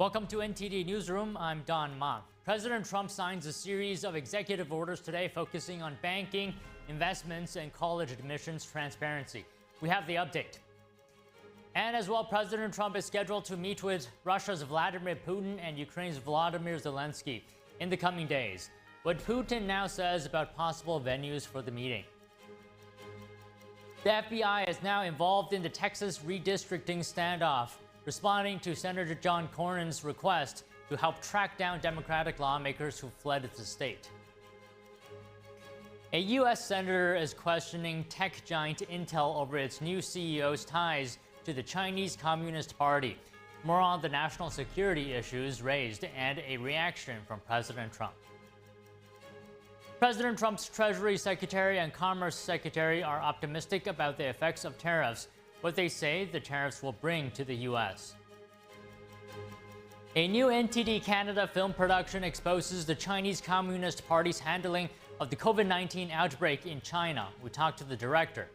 Welcome to NTD Newsroom. I'm Don Ma. President Trump signs a series of executive orders today focusing on banking, investments, and college admissions transparency. We have the update. And as well, President Trump is scheduled to meet with Russia's Vladimir Putin and Ukraine's Volodymyr Zelensky in the coming days. What Putin now says about possible venues for the meeting. The FBI is now involved in the Texas redistricting standoff, responding to Senator John Cornyn's request to help track down Democratic lawmakers who fled the state. A U.S. senator is questioning tech giant Intel over its new CEO's ties to the Chinese Communist Party. More on the national security issues raised and a reaction from President Trump. President Trump's Treasury Secretary and Commerce Secretary are optimistic about the effects of tariffs, what they say the tariffs will bring to the U.S. A new NTD Canada film production exposes the Chinese Communist Party's handling of the COVID-19 outbreak in China. We talked to the director.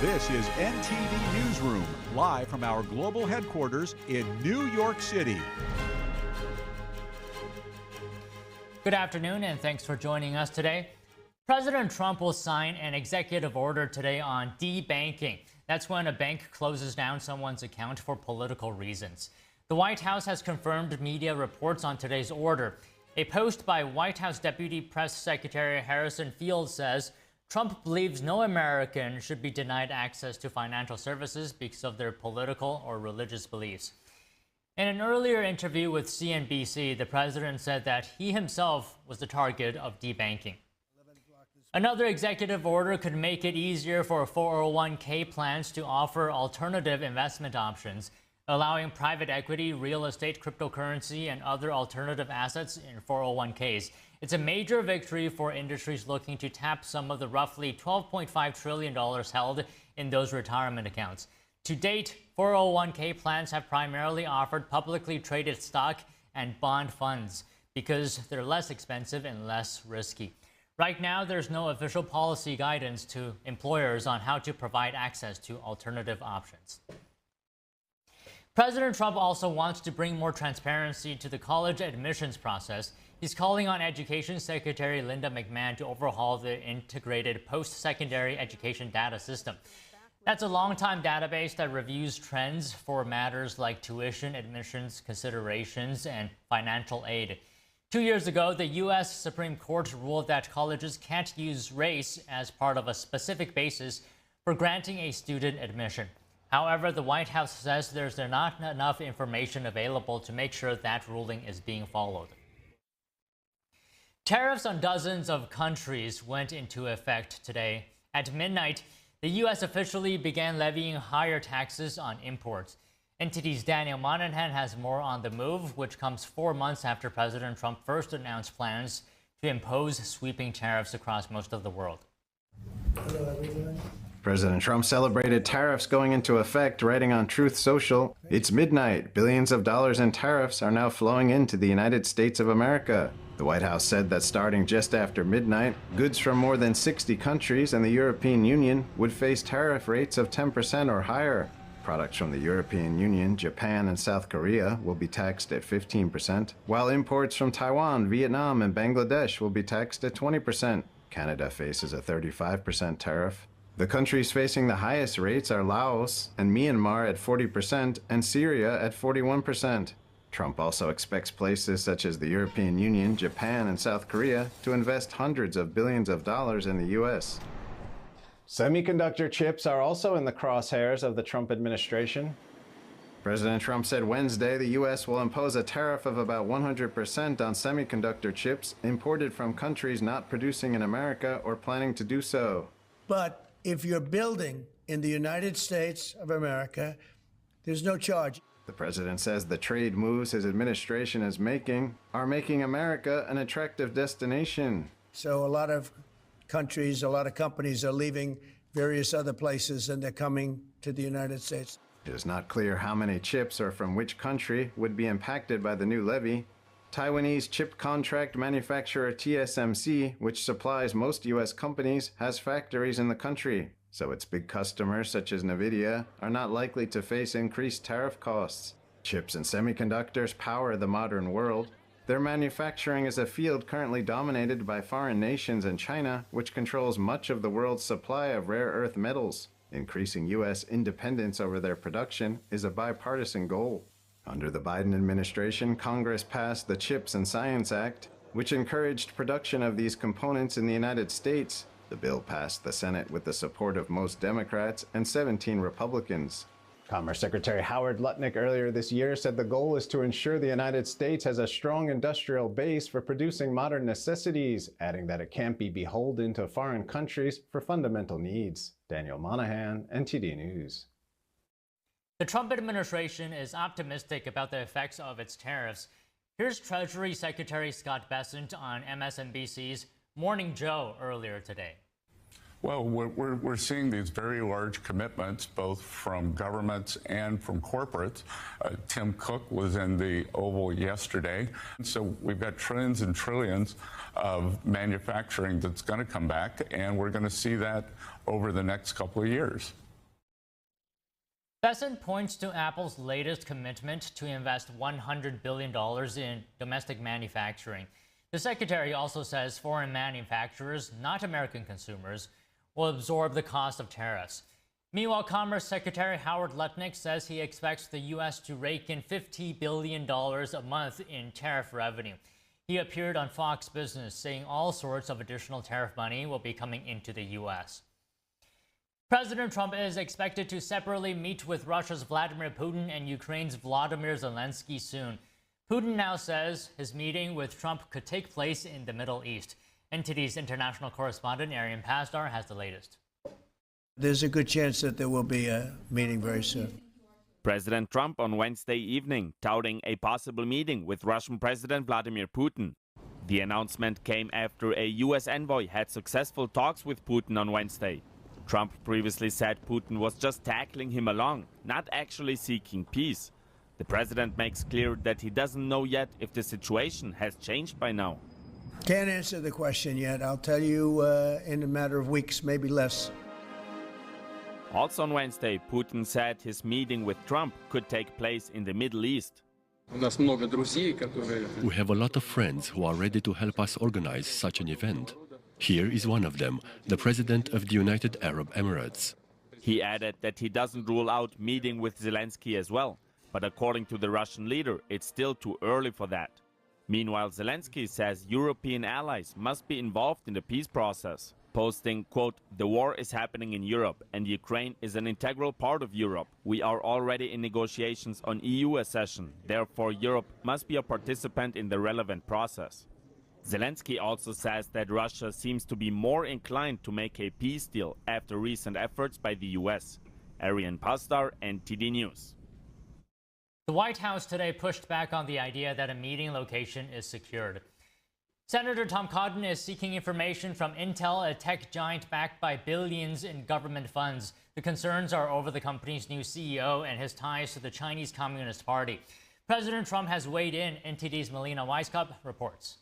This is NTD Newsroom, live from our global headquarters in New York City. Good afternoon, and thanks for joining us today. President Trump will sign an executive order today on debanking. That's when a bank closes down someone's account for political reasons. The White House has confirmed media reports on today's order. A post by White House Deputy Press Secretary Harrison Field says Trump believes no American should be denied access to financial services because of their political or religious beliefs. In an earlier interview with CNBC, the president said that he himself was the target of debanking. Another executive order could make it easier for 401k plans to offer alternative investment options, allowing private equity, real estate, cryptocurrency, and other alternative assets in 401ks. It's a major victory for industries looking to tap some of the roughly $12.5 trillion held in those retirement accounts. To date, 401k plans have primarily offered publicly traded stock and bond funds because they're less expensive and less risky. Right now, there's no official policy guidance to employers on how to provide access to alternative options. President Trump also wants to bring more transparency to the college admissions process. He's calling on Education Secretary Linda McMahon to overhaul the integrated post-secondary education data system. That's a long-time database that reviews trends for matters like tuition, admissions, considerations, and financial aid. 2 years ago, the U.S. Supreme Court ruled that colleges can't use race as part of a specific basis for granting a student admission. However, the White House says there's not enough information available to make sure that ruling is being followed. Tariffs on dozens of countries went into effect today. At midnight, the U.S. officially began levying higher taxes on imports. NTD's Daniel Monahan has more on the move, which comes 4 months after President Trump first announced plans to impose sweeping tariffs across most of the world. Hello, everyone. President Trump celebrated tariffs going into effect, writing on Truth Social, "It's midnight. Billions of dollars in tariffs are now flowing into the United States of America." The White House said that starting just after midnight, goods from more than 60 countries and the European Union would face tariff rates of 10% or higher. Products from the European Union, Japan, and South Korea will be taxed at 15%, while imports from Taiwan, Vietnam, and Bangladesh will be taxed at 20%. Canada faces a 35% tariff. The countries facing the highest rates are Laos and Myanmar at 40% and Syria at 41%. Trump also expects places such as the European Union, Japan, and South Korea to invest hundreds of billions of dollars in the U.S. Semiconductor chips are also in the crosshairs of the Trump administration. President Trump said Wednesday the U.S. will impose a tariff of about 100% on semiconductor chips imported from countries not producing in America or planning to do so. But if you're building in the United States of America, there's no charge. The president says the trade moves his administration is making are making America an attractive destination. So a lot of countries, a lot of companies are leaving various other places and they're coming to the United States. It is not clear how many chips or from which country would be impacted by the new levy. Taiwanese chip contract manufacturer TSMC, which supplies most U.S. companies, has factories in the country, so its big customers such as NVIDIA are not likely to face increased tariff costs. Chips and semiconductors power the modern world. Their manufacturing is a field currently dominated by foreign nations and China, which controls much of the world's supply of rare earth metals. Increasing U.S. independence over their production is a bipartisan goal. Under the Biden administration, Congress passed the CHIPS and Science Act, which encouraged production of these components in the United States. The bill passed the Senate with the support of most Democrats and 17 Republicans. Commerce Secretary Howard Lutnick earlier this year said the goal is to ensure the United States has a strong industrial base for producing modern necessities, adding that it can't be beholden to foreign countries for fundamental needs. Daniel Monahan, NTD News. The Trump administration is optimistic about the effects of its tariffs. Here's Treasury Secretary Scott Bessent on MSNBC's Morning Joe earlier today. Well, we're seeing these very large commitments, both from governments and from corporates. Tim Cook was in the Oval yesterday. So we've got trillions and trillions of manufacturing that's going to come back, and we're going to see that over the next couple of years. Bessent points to Apple's latest commitment to invest $100 billion in domestic manufacturing. The secretary also says foreign manufacturers, not American consumers, will absorb the cost of tariffs. Meanwhile, Commerce Secretary Howard Lutnick says he expects the U.S. to rake in $50 billion a month in tariff revenue. He appeared on Fox Business saying all sorts of additional tariff money will be coming into the U.S. President Trump is expected to separately meet with Russia's Vladimir Putin and Ukraine's Volodymyr Zelensky soon. Putin now says his meeting with Trump could take place in the Middle East. NTD's international correspondent Arian Pasdar has the latest. There's a good chance that there will be a meeting very soon. President Trump on Wednesday evening touting a possible meeting with Russian President Vladimir Putin. The announcement came after a U.S. envoy had successful talks with Putin on Wednesday. Trump previously said Putin was just tackling him along, not actually seeking peace. The president makes clear that he doesn't know yet if the situation has changed by now. Can't answer the question yet. I'll tell you in a matter of weeks, maybe less. Also on Wednesday, Putin said his meeting with Trump could take place in the Middle East. We have a lot of friends who are ready to help us organize such an event. Here is one of them, the President of the United Arab Emirates. He added that he doesn't rule out meeting with Zelensky as well, but according to the Russian leader, it's still too early for that. Meanwhile, Zelensky says European allies must be involved in the peace process, posting, quote, "The war is happening in Europe and Ukraine is an integral part of Europe. We are already in negotiations on EU accession. Therefore, Europe must be a participant in the relevant process." Zelensky also says that Russia seems to be more inclined to make a peace deal after recent efforts by the U.S. Arian Pasdar, NTD News. The White House today pushed back on the idea that a meeting location is secured. Senator Tom Cotton is seeking information from Intel, a tech giant backed by billions in government funds. The concerns are over the company's new CEO and his ties to the Chinese Communist Party. President Trump has weighed in. NTD's Melina Weisskopf reports.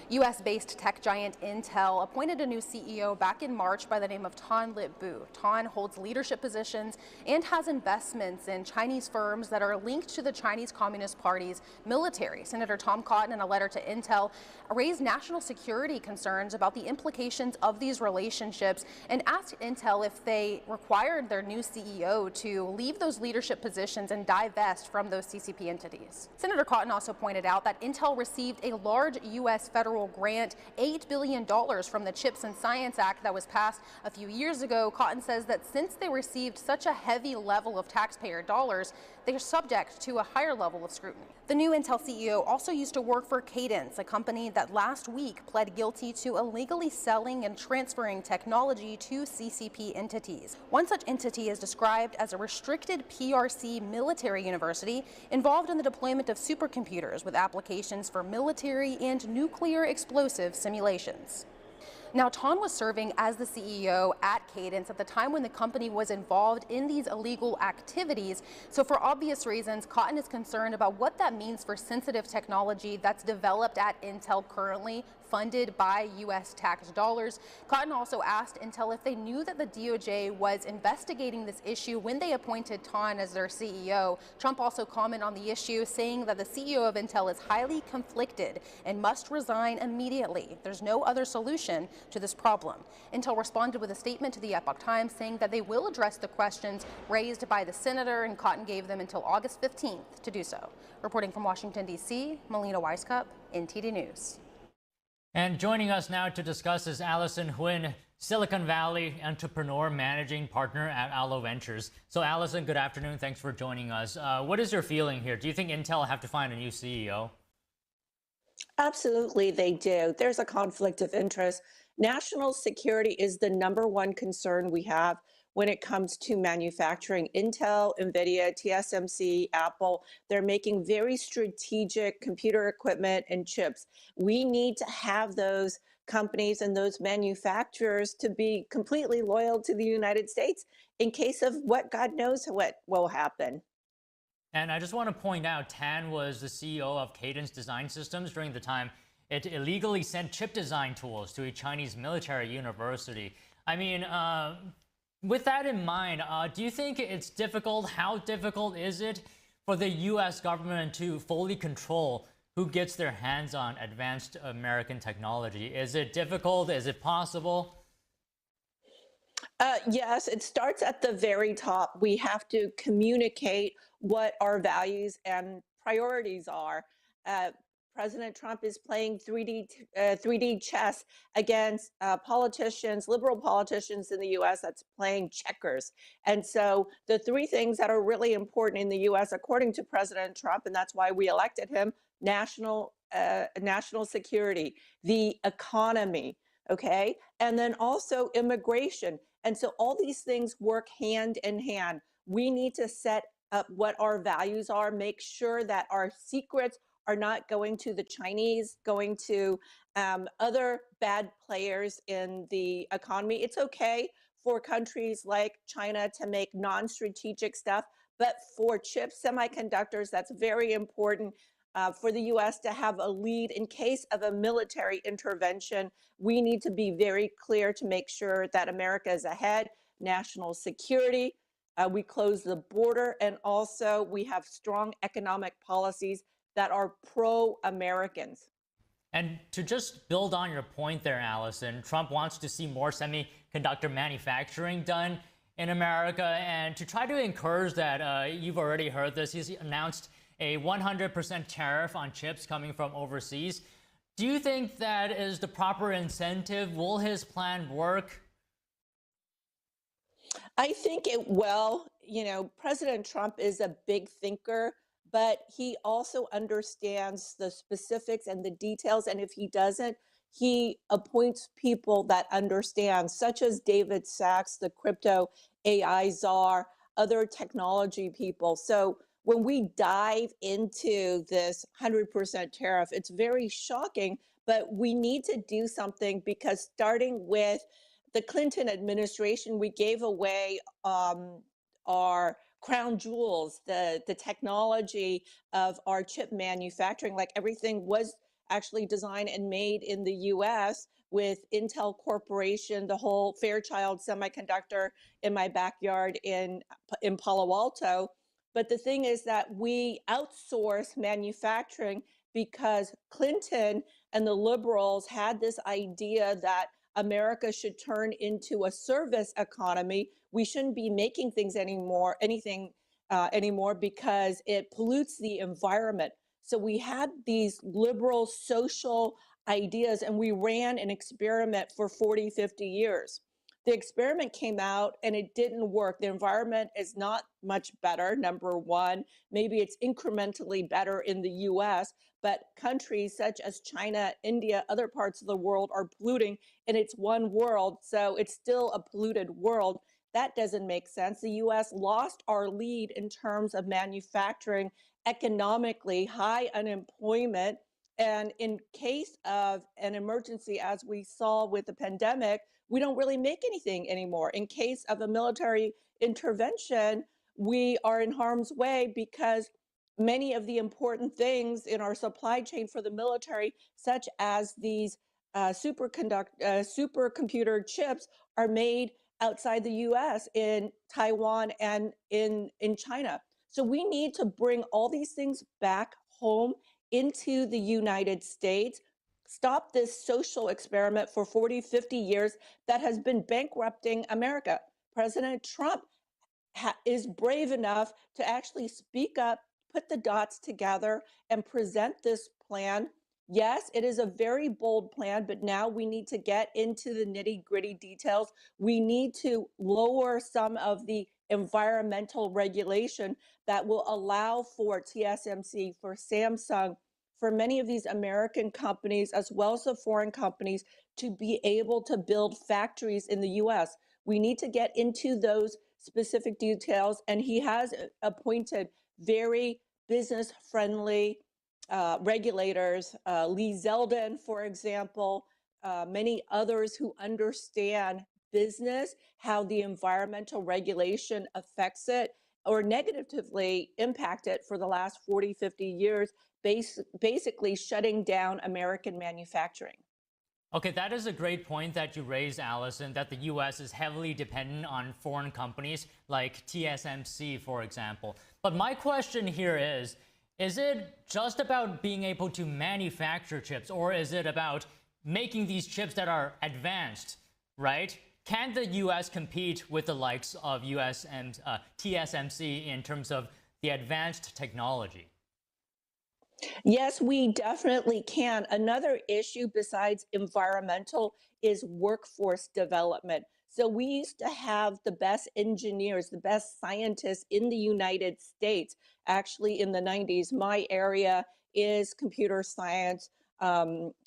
U.S.-based tech giant Intel appointed a new CEO back in March by the name of Tan Lit-bu. Tan holds leadership positions and has investments in Chinese firms that are linked to the Chinese Communist Party's military. Senator Tom Cotton, in a letter to Intel, raised national security concerns about the implications of these relationships and asked Intel if they required their new CEO to leave those leadership positions and divest from those CCP entities. Senator Cotton also pointed out that Intel received a large U.S. federal grant, $8 billion from the CHIPS and Science Act that was passed a few years ago. Cotton says that since they received such a heavy level of taxpayer dollars, they are subject to a higher level of scrutiny. The new Intel CEO also used to work for Cadence, a company that last week pled guilty to illegally selling and transferring technology to CCP entities. One such entity is described as a restricted PRC military university involved in the deployment of supercomputers with applications for military and nuclear explosive simulations. Now, Tan was serving as the CEO at Cadence at the time when the company was involved in these illegal activities. So for obvious reasons, Cotton is concerned about what that means for sensitive technology that's developed at Intel currently, funded by U.S. tax dollars. Cotton also asked Intel if they knew that the DOJ was investigating this issue when they appointed Tan as their CEO. Trump also commented on the issue, saying that the CEO of Intel is highly conflicted and must resign immediately. There's no other solution to this problem. Intel responded with a statement to the Epoch Times saying that they will address the questions raised by the senator, and Cotton gave them until August 15th to do so. Reporting from Washington, D.C., Melina Weisskopf, NTD News. And joining us now to discuss is Allison Huynh, Silicon Valley entrepreneur, managing partner at Allo Ventures. So Allison, good afternoon. Thanks for joining us. What is your feeling here? Do you think Intel will have to find a new CEO? Absolutely, they do. There's a conflict of interest. National security is the #1 concern we have when it comes to manufacturing. Intel, NVIDIA, TSMC, Apple, they're making very strategic computer equipment and chips. We need to have those companies and those manufacturers to be completely loyal to the United States in case of what God knows what will happen. And I just want to point out, Tan was the CEO of Cadence Design Systems during the time it illegally sent chip design tools to a Chinese military university. I mean, with that in mind, do you think it's difficult? How difficult is it for the U.S. government to fully control who gets their hands on advanced American technology? Is it difficult? Is it possible? Yes, it starts at the very top. We have to communicate what our values and priorities are. President Trump is playing 3D chess against politicians, liberal politicians in the U.S. that's playing checkers. And so the three things that are really important in the U.S., according to President Trump, and that's why we elected him: national security, the economy, okay, and then also immigration. And so all these things work hand in hand. We need to set up what our values are, make sure that our secrets are not going to the Chinese, going to other bad players in the economy. It's okay for countries like China to make non-strategic stuff, but for chips, semiconductors, that's very important for the U.S. to have a lead in case of a military intervention. We need to be very clear to make sure that America is ahead. National security, we close the border, and also we have strong economic policies that are pro-Americans. And to just build on your point there, Allison, Trump wants to see more semiconductor manufacturing done in America. And to try to encourage that, you've already heard this, he's announced a 100% tariff on chips coming from overseas. Do you think that is the proper incentive? Will his plan work? I think it will. You know, President Trump is a big thinker, but he also understands the specifics and the details. And if he doesn't, he appoints people that understand, such as David Sachs, the crypto AI czar, other technology people. So when we dive into this 100% tariff, it's very shocking, but we need to do something, because starting with the Clinton administration, we gave away our crown jewels, the technology of our chip manufacturing. Like, everything was actually designed and made in the U.S. with Intel Corporation, the whole Fairchild Semiconductor in my backyard in Palo Alto. But the thing is that we outsource manufacturing because Clinton and the liberals had this idea that America should turn into a service economy. We shouldn't be making things anymore because it pollutes the environment. So we had these liberal social ideas, and we ran an experiment for 40, 50 years. The experiment came out and it didn't work. The environment is not much better, number one. Maybe it's incrementally better in the US, but countries such as China, India, other parts of the world are polluting, and it's one world, so it's still a polluted world. That doesn't make sense. The US lost our lead in terms of manufacturing, economically, high unemployment. And in case of an emergency, as we saw with the pandemic, we don't really make anything anymore. In case of a military intervention, we are in harm's way because many of the important things in our supply chain for the military, such as these supercomputer chips, are made outside the US, in Taiwan and in China. So we need to bring all these things back home into the United States, stop this social experiment for 40, 50 years that has been bankrupting America. President Trump is brave enough to actually speak up, put the dots together, and present this plan. Yes, it is a very bold plan, but now we need to get into the nitty-gritty details. We need to lower some of the environmental regulation that will allow for TSMC, for Samsung, for many of these American companies, as well as the foreign companies, to be able to build factories in the US. We need to get into those specific details, and he has appointed very business-friendly regulators, Lee Zeldin, for example, many others who understand business, how the environmental regulation affects it or negatively impact it for the last 40, 50 years, basically shutting down American manufacturing. Okay, that is a great point that you raised, Allison, that the U.S. is heavily dependent on foreign companies like TSMC, for example. But my question here is it just about being able to manufacture chips, or is it about making these chips that are advanced, right? Can the U.S. compete with the likes of US and TSMC in terms of the advanced technology? Yes, we definitely can. Another issue besides environmental is workforce development. So we used to have the best engineers, the best scientists in the United States. Actually, in the 90s, my area is computer science,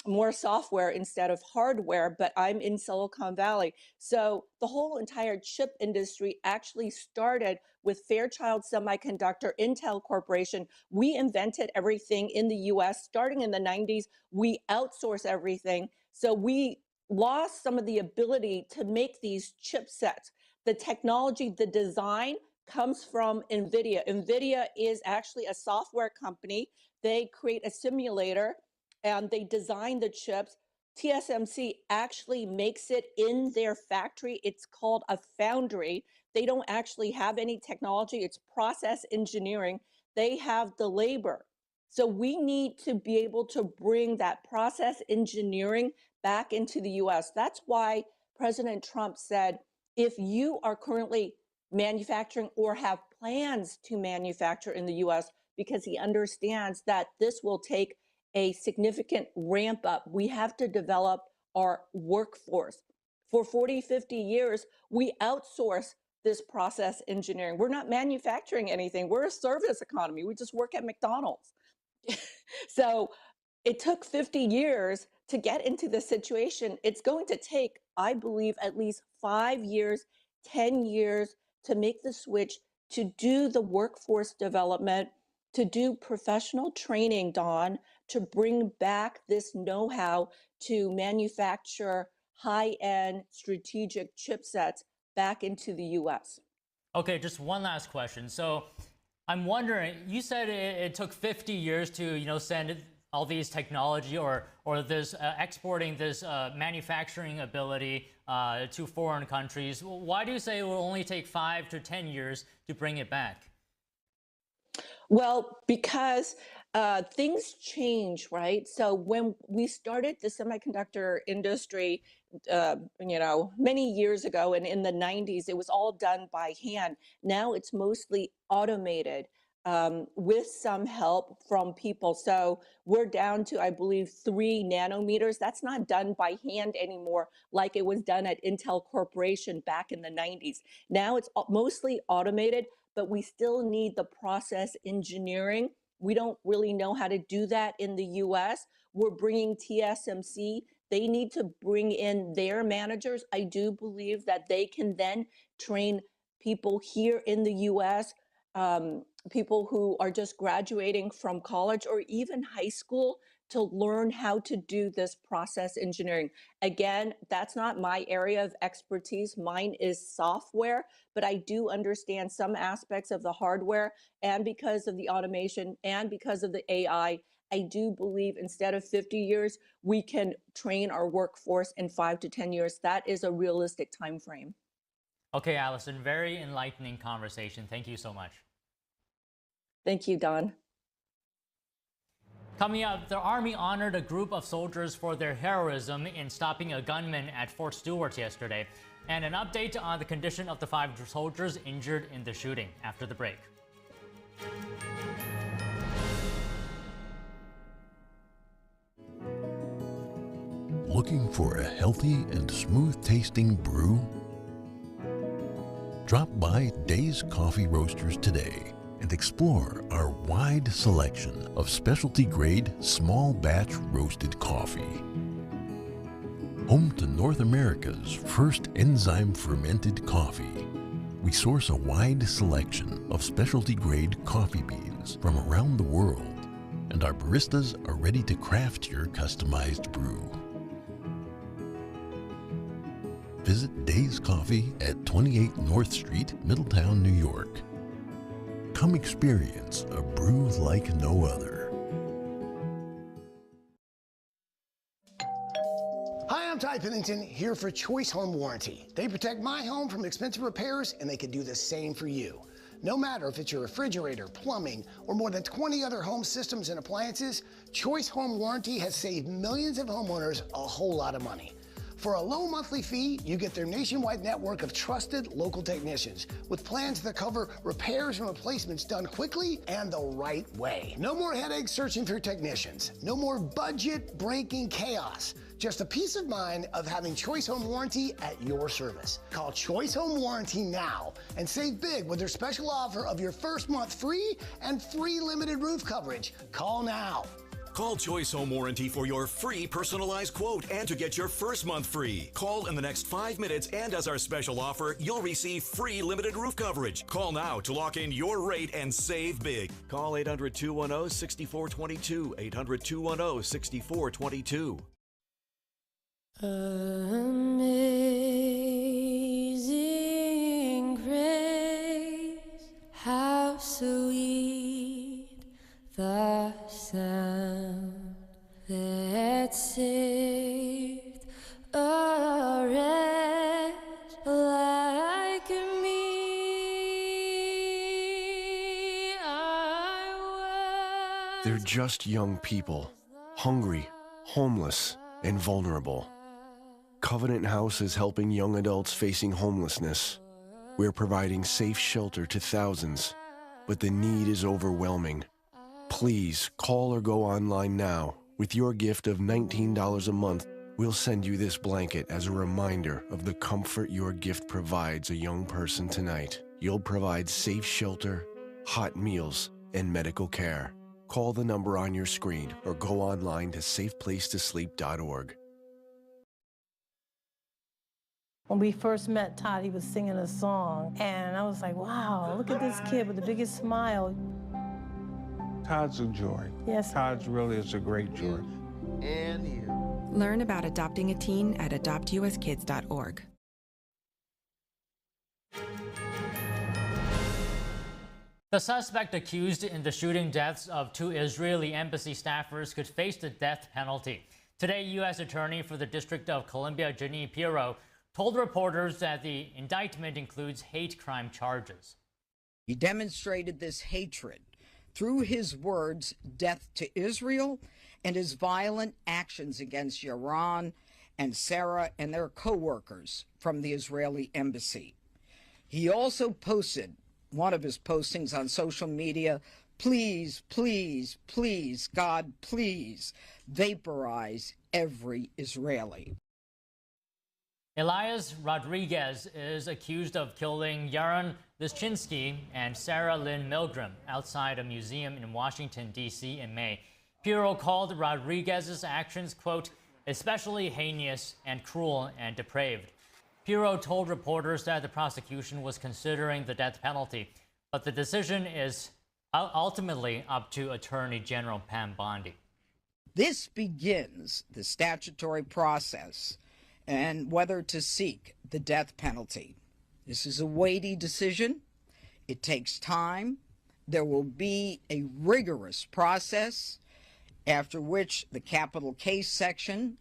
more software instead of hardware, but I'm in Silicon Valley. So the whole entire chip industry actually started with Fairchild Semiconductor, Intel Corporation. We invented everything in the US. Starting in the 90s, we outsourced everything. So we lost some of the ability to make these chipsets. The technology, the design comes from NVIDIA. NVIDIA is actually a software company. They create a simulator and they design the chips. TSMC actually makes it in their factory. It's called a foundry. They don't actually have any technology. It's process engineering. They have the labor. So we need to be able to bring that process engineering back into the US. That's why President Trump said, if you are currently manufacturing or have plans to manufacture in the US, because he understands that this will take a significant ramp up. We have to develop our workforce. For 40, 50 years, we outsource this process engineering. We're not manufacturing anything. We're a service economy. We just work at McDonald's. So it took 50 years to get into this situation. It's going to take, I believe, at least 5 years, 10 years to make the switch, to do the workforce development, to do professional training, Dawn, to bring back this know-how to manufacture high-end strategic chipsets back into the US. Okay, just one last question. So I'm wondering, you said it took 50 years to, send all these technology or this exporting this manufacturing ability to foreign countries. Why do you say it will only take 5 to 10 years to bring it back? Well, because things change, right? So when we started the semiconductor industry, many years ago, and in the 90s, it was all done by hand. Now it's mostly automated with some help from people. So we're down to, I believe, 3 nanometers. That's not done by hand anymore, like it was done at Intel Corporation back in the 90s. Now it's mostly automated, but we still need the process engineering. We don't really know how to do that in the US. We're bringing TSMC. They need to bring in their managers. I do believe that they can then train people here in the US, people who are just graduating from college or even high school, to learn how to do this process engineering. Again, that's not my area of expertise. Mine is software, but I do understand some aspects of the hardware, and because of the automation and because of the AI, I do believe instead of 50 years, we can train our workforce in 5 to 10 years. That is a realistic time frame. Okay, Allison, very enlightening conversation. Thank you so much. Thank you, Don. Coming up, the Army honored a group of soldiers for their heroism in stopping a gunman at Fort Stewart yesterday, and an update on the condition of the 5 soldiers injured in the shooting after the break. Looking for a healthy and smooth-tasting brew? Drop by Days Coffee Roasters today and explore our wide selection of specialty-grade, small-batch roasted coffee. Home to North America's first enzyme-fermented coffee, we source a wide selection of specialty-grade coffee beans from around the world, and our baristas are ready to craft your customized brew. Visit Days Coffee at 28 North Street, Middletown, New York. Come experience a brew like no other. Hi, I'm Ty Pennington, here for Choice Home Warranty. They protect my home from expensive repairs, and they can do the same for you. No matter if it's your refrigerator, plumbing, or more than 20 other home systems and appliances, Choice Home Warranty has saved millions of homeowners a whole lot of money. For a low monthly fee, you get their nationwide network of trusted local technicians with plans that cover repairs and replacements done quickly and the right way. No more headaches searching for technicians. No more budget-breaking chaos. Just a peace of mind of having Choice Home Warranty at your service. Call Choice Home Warranty now and save big with their special offer of your first month free and free limited roof coverage. Call now. Call Choice Home Warranty for your free personalized quote and to get your first month free. Call in the next 5 minutes, and as our special offer, you'll receive free limited roof coverage. Call now to lock in your rate and save big. Call 800-210-6422. 800-210-6422. Amazing grace, how sweet the sound that saved a wretch like me. They're just young people, hungry, homeless, and vulnerable. Covenant House is helping young adults facing homelessness. We're providing safe shelter to thousands, but the need is overwhelming. Please call or go online now. With your gift of $19 a month, we'll send you this blanket as a reminder of the comfort your gift provides a young person tonight. You'll provide safe shelter, hot meals, and medical care. Call the number on your screen or go online to safeplacetosleep.org. When we first met Todd, he was singing a song, and I was like, wow, look at this kid with the biggest smile. Todd's a joy. Yes. Todd's really is a great joy. And you. Learn about adopting a teen at adoptuskids.org. The suspect accused in the shooting deaths of 2 Israeli embassy staffers could face the death penalty. Today, U.S. Attorney for the District of Columbia, Jeanine Pirro, told reporters that the indictment includes hate crime charges. He demonstrated this hatred through his words, death to Israel, and his violent actions against Iran and Sarah and their co-workers from the Israeli embassy. He also posted one of his postings on social media, please, please, please, God, please, vaporize every Israeli. Elias Rodriguez is accused of killing Yaron Lischinski and Sarah Lynn Milgram outside a museum in Washington, D.C. in May. Pirro called Rodriguez's actions, quote, especially heinous and cruel and depraved. Pirro told reporters that the prosecution was considering the death penalty, but the decision is ultimately up to Attorney General Pam Bondi. This begins the statutory process and whether to seek the death penalty. This is a weighty decision. It takes time. There will be a rigorous process, after which the capital case section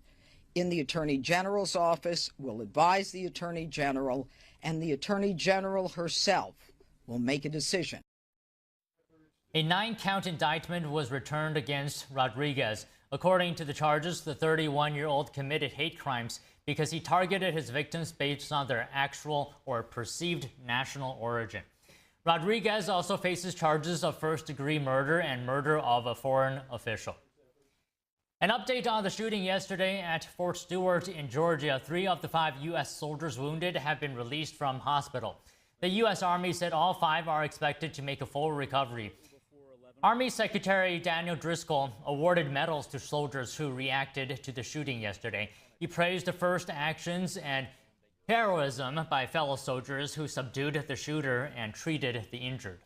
in the Attorney General's office will advise the Attorney General, and the Attorney General herself will make a decision. A 9-count indictment was returned against Rodriguez. According to the charges, the 31-year-old committed hate crimes because he targeted his victims based on their actual or perceived national origin. Rodriguez also faces charges of first-degree murder and murder of a foreign official. An update on the shooting yesterday at Fort Stewart in Georgia. 3 of the 5 U.S. soldiers wounded have been released from hospital. The U.S. Army said all 5 are expected to make a full recovery. Army Secretary Daniel Driscoll awarded medals to soldiers who reacted to the shooting yesterday. He praised the first actions and heroism by fellow soldiers who subdued the shooter and treated the injured.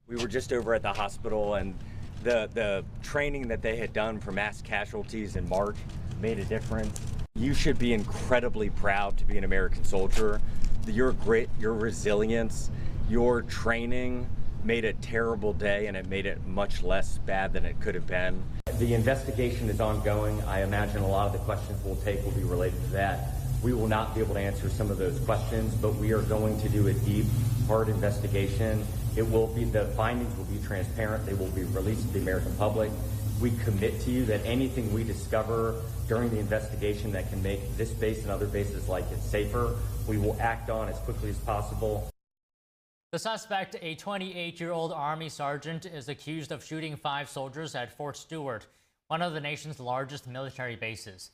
We were just over at the hospital, and the training that they had done for mass casualties in March made a difference. You should be incredibly proud to be an American soldier. Your grit, your resilience, your training made a terrible day, and it made it much less bad than it could have been. The investigation is ongoing. I imagine a lot of the questions we'll take will be related to that. We will not be able to answer some of those questions, but we are going to do a deep, hard investigation. The findings will be transparent. They will be released to the American public. We commit to you that anything we discover during the investigation that can make this base and other bases like it safer, we will act on as quickly as possible. The suspect, a 28-year-old Army sergeant, is accused of shooting 5 soldiers at Fort Stewart, one of the nation's largest military bases.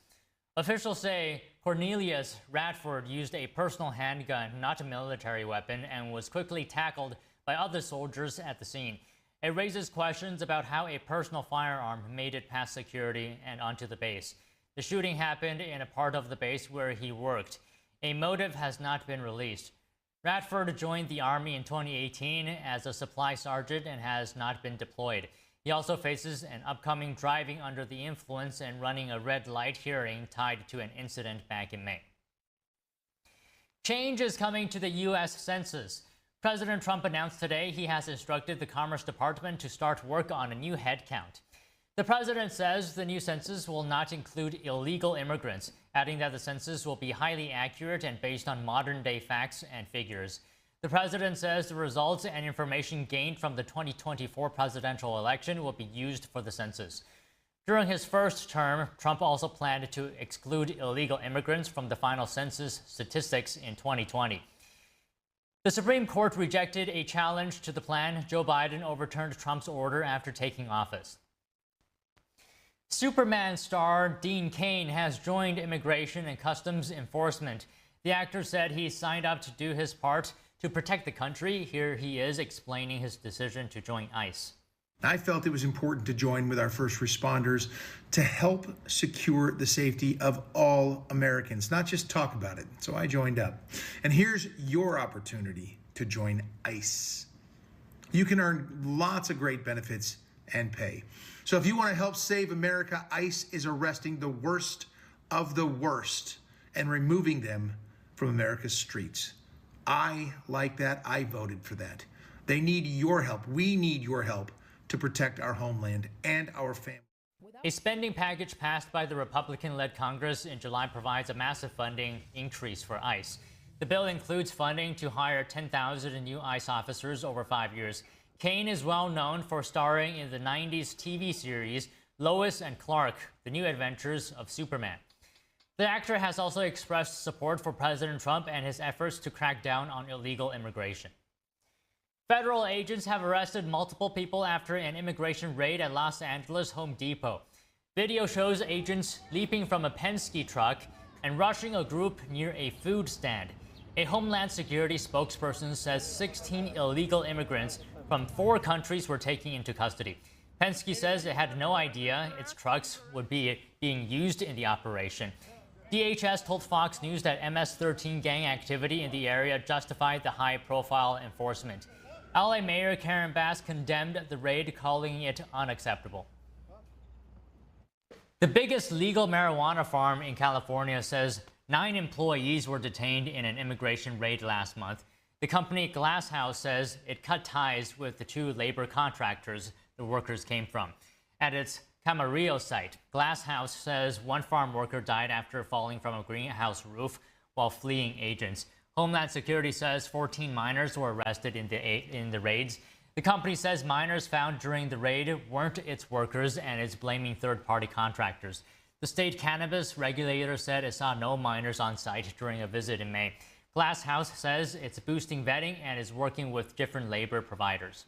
Officials say Cornelius Radford used a personal handgun, not a military weapon, and was quickly tackled by other soldiers at the scene. It raises questions about how a personal firearm made it past security and onto the base. The shooting happened in a part of the base where he worked. A motive has not been released. Radford joined the Army in 2018 as a supply sergeant and has not been deployed. He also faces an upcoming driving under the influence and running a red light hearing tied to an incident back in May. Change is coming to the U.S. Census. President Trump announced today he has instructed the Commerce Department to start work on a new head count. The president says the new census will not include illegal immigrants, adding that the census will be highly accurate and based on modern-day facts and figures. The president says the results and information gained from the 2024 presidential election will be used for the census. During his first term, Trump also planned to exclude illegal immigrants from the final census statistics in 2020. The Supreme Court rejected a challenge to the plan. Joe Biden overturned Trump's order after taking office. Superman star Dean Cain has joined Immigration and Customs Enforcement. The actor said he signed up to do his part to protect the country. Here he is explaining his decision to join ICE. I felt it was important to join with our first responders to help secure the safety of all Americans, not just talk about it. So I joined up. And here's your opportunity to join ICE. You can earn lots of great benefits and pay. So if you want to help save America, ICE is arresting the worst of the worst and removing them from America's streets. I like that. I voted for that. They need your help. We need your help to protect our homeland and our family. A spending package passed by the Republican-led Congress in July provides a massive funding increase for ICE. The bill includes funding to hire 10,000 new ICE officers over 5 years. Cain is well known for starring in the 90s TV series Lois and Clark, The New Adventures of Superman. The actor has also expressed support for President Trump and his efforts to crack down on illegal immigration. Federal agents have arrested multiple people after an immigration raid at Los Angeles Home Depot. Video shows agents leaping from a Penske truck and rushing a group near a food stand. A Homeland Security spokesperson says 16 illegal immigrants from 4 countries were taken into custody. Penske says it had no idea its trucks would be being used in the operation. DHS told Fox News that MS-13 gang activity in the area justified the high-profile enforcement. LA Mayor Karen Bass condemned the raid, calling it unacceptable. The biggest legal marijuana farm in California says 9 employees were detained in an immigration raid last month. The company Glass House says it cut ties with the 2 labor contractors the workers came from. At its Camarillo site, Glass House says 1 farm worker died after falling from a greenhouse roof while fleeing agents. Homeland Security says 14 minors were arrested in the raids. The company says minors found during the raid weren't its workers and is blaming third-party contractors. The state cannabis regulator said it saw no minors on site during a visit in May. Glass House says it's boosting vetting and is working with different labor providers.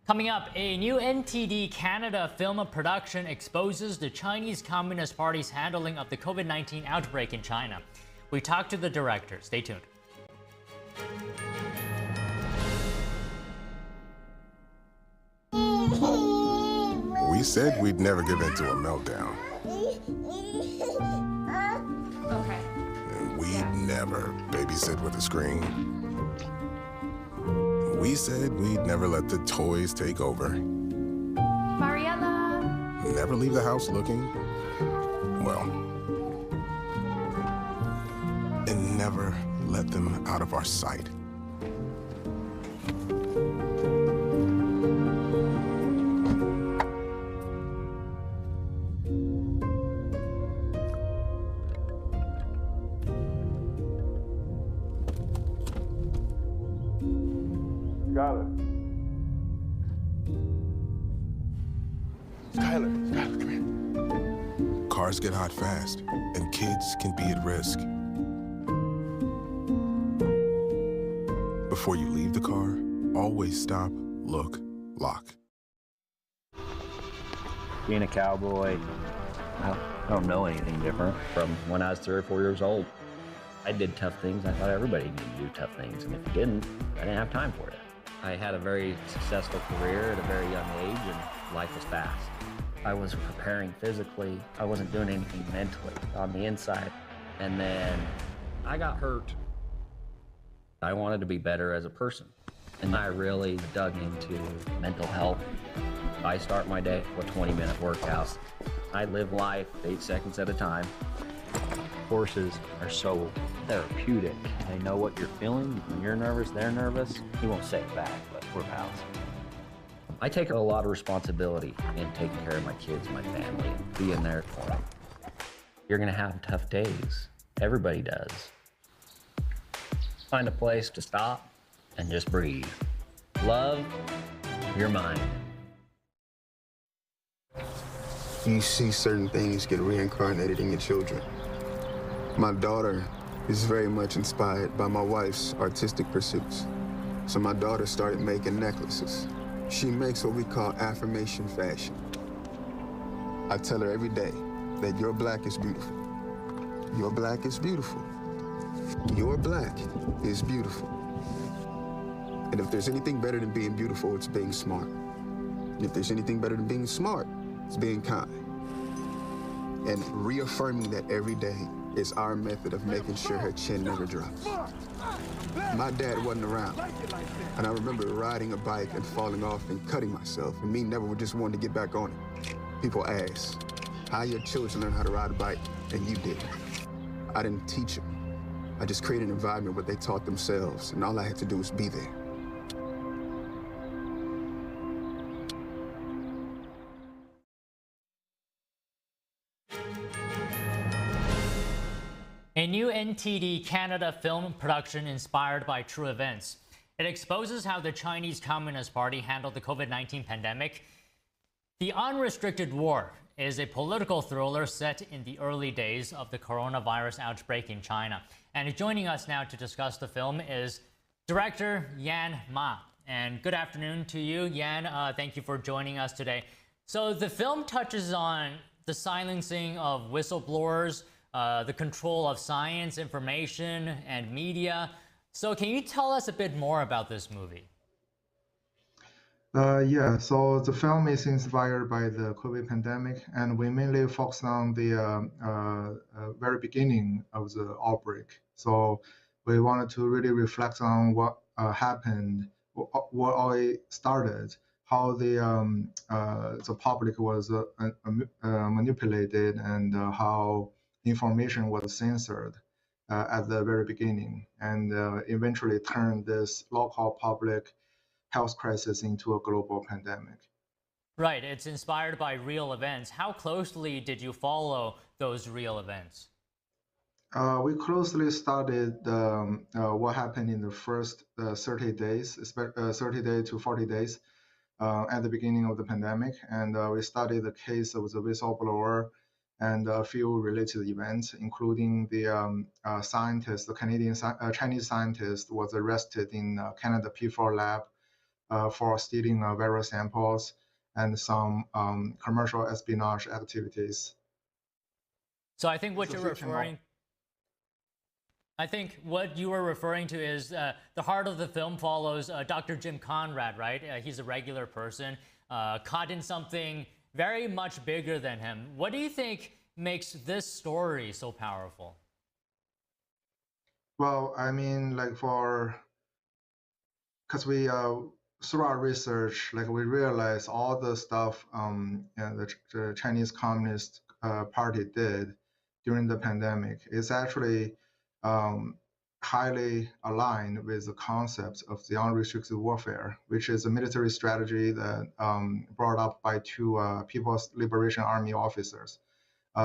Coming up, a new NTD Canada film production exposes the Chinese Communist Party's handling of the COVID-19 outbreak in China. We talked to the director. Stay tuned. We said we'd never give in to a meltdown. Okay. And we'd never babysit with a screen. We said we'd never let the toys take over. Mariella! Never leave the house looking, well, and never let them out of our sight. Skylar, come here. Cars get hot fast, and kids can be at risk. Before you leave the car, always stop, look, lock. Being a cowboy, I don't know anything different from when I was 3 or 4 years old. I did tough things. I thought everybody needed to do tough things, and if you didn't, I didn't have time for it. I had a very successful career at a very young age, and life was fast. I was preparing physically. I wasn't doing anything mentally on the inside. And then I got hurt. I wanted to be better as a person. And I really dug into mental health. I start my day with 20-minute workouts. I live life 8 seconds at a time. Horses are so therapeutic. They know what you're feeling. When you're nervous, they're nervous. You won't say it back, but we're pals. I take a lot of responsibility in taking care of my kids, my family, and being there for them. You're gonna have tough days. Everybody does. Find a place to stop and just breathe. Love your mind. You see certain things get reincarnated in your children. My daughter is very much inspired by my wife's artistic pursuits. So my daughter started making necklaces. She makes what we call affirmation fashion. I tell her every day that your black is beautiful. Your black is beautiful. Your black is beautiful. And if there's anything better than being beautiful, it's being smart. And if there's anything better than being smart, it's being kind. And reaffirming that every day is our method of making sure her chin never drops. My dad wasn't around, and I remember riding a bike and falling off and cutting myself, and me never just wanted to get back on it. People ask, how your children learn how to ride a bike, and you didn't. I didn't teach them. I just created an environment where they taught themselves, and all I had to do was be there. A new NTD Canada film production inspired by true events. It exposes how the Chinese Communist Party handled the COVID-19 pandemic. The Unrestricted War is a political thriller set in the early days of the coronavirus outbreak in China. And joining us now to discuss the film is director Yan Ma. And good afternoon to you, Yan. Thank you for joining us today. So the film touches on the silencing of whistleblowers, the control of science, information, and media. So can you tell us a bit more about this movie? Yeah, so the film is inspired by the COVID pandemic, and we mainly focus on the very beginning of the outbreak. So we wanted to really reflect on what happened, what all started, how the public was manipulated and how information was censored at the very beginning, and eventually turned this local public health crisis into a global pandemic. Right, it's inspired by real events. How closely did you follow those real events? We closely studied what happened in the first 30 days, 30 days to 40 days at the beginning of the pandemic. And we studied the case of the whistleblower and a few related events, including the scientist, the Chinese scientist was arrested in Canada P4 lab for stealing viral samples and some commercial espionage activities. So I think what you're referring I think what you were referring to is the heart of the film follows Dr. Jim Conrad, right? He's a regular person caught in something very much bigger than him. What do you think makes this story so powerful? Well, I mean, like because we through our research, like we realized all the stuff the Chinese Communist Party did during the pandemic is actually highly aligned with the concept of the unrestricted warfare, which is a military strategy that brought up by two People's Liberation Army officers.